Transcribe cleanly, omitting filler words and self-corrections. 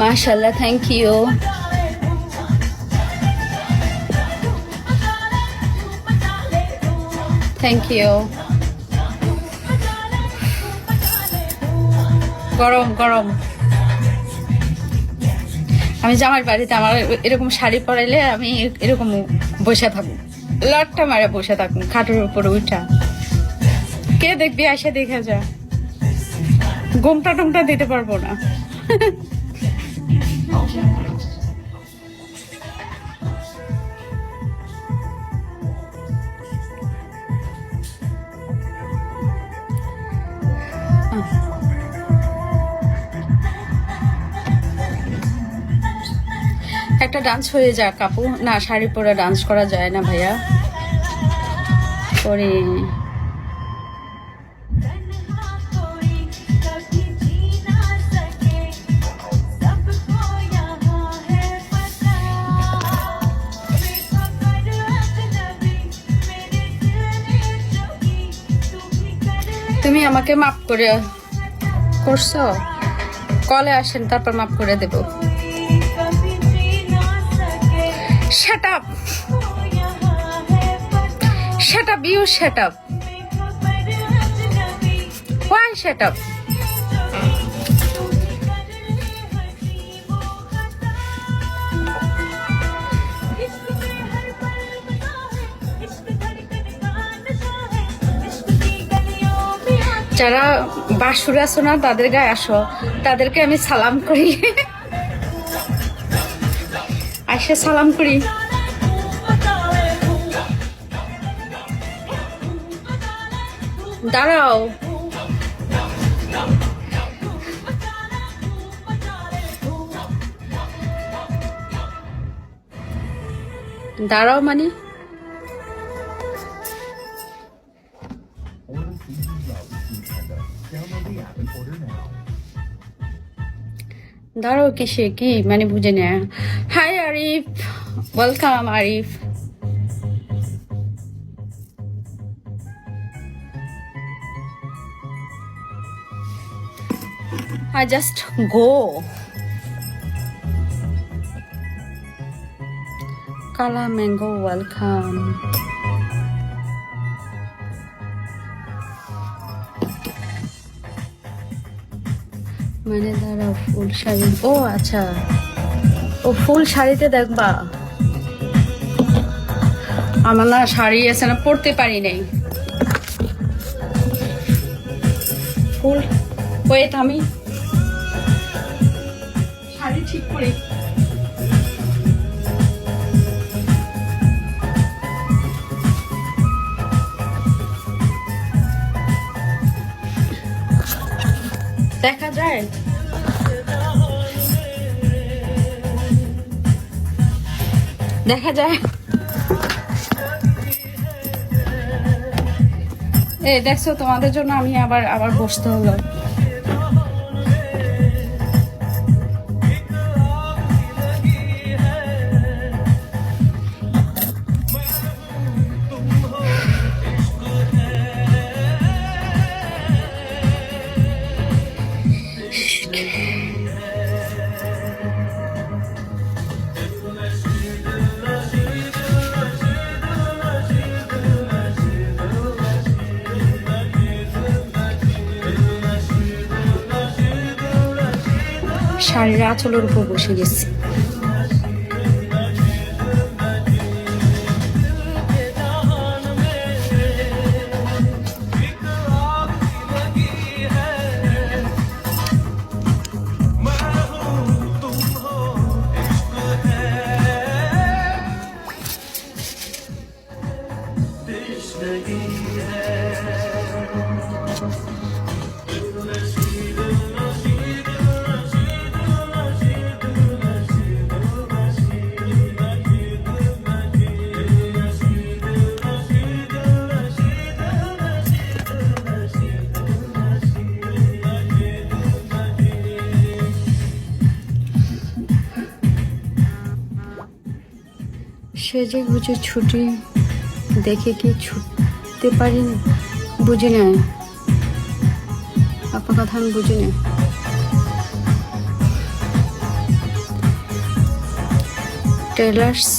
মাশাআল্লাহ, thank you. Thank you. গরম গরম। আমি জামাই বাড়িতে, আমার এরকম শাড়ি পরাইলে আমি এরকম বসে থাকুন, লটটা মারে বসে থাকুন খাটের উপরে উঠা। কে দেখবি, আসে দেখা যা, ঘুমটা টুমটা দিতে পারবো না। একটা ডান্স হয়ে যাক আপু। না, শাড়ি পরে ডান্স করা যায় না ভাইয়া। করে তুমি আমাকে মাফ করে করছো, কলে আসেন তারপর মাফ করে দেব। Shut up. Shut up, you shut up. Why shut up? যারা বাসুর আছো না, তাদের গায়ে আসো, তাদেরকে আমি সালাম করি। আসে সালাম করি। দাঁড়াও, দাঁড়াও মানে দাঁড়াও কিসে, কি মানে বুঝে না। Hi Arif, welcome Arif. I just go. Kala mango, welcome. মানে দাঁড়াও, ফুল শাড়ি, ও আচ্ছা, ও ফুল শাড়িতে দেখবা। আমার না শাড়ি আছে না, পরতে পারি নাই। ফুল ওয়েট, আমি শাড়ি ঠিক করি। দেখা যায়, দেখা যায়। এই দেখছো, তোমাদের জন্য আমি আবার বসতে হলো। শাড়ির আঁচলের উপর বসে গেছি। সেজে গুজে ছুটি দেখে কি ছুটতে পারি, বুঝি না। আপনার কথা আমি বুঝিনি। টেলার্স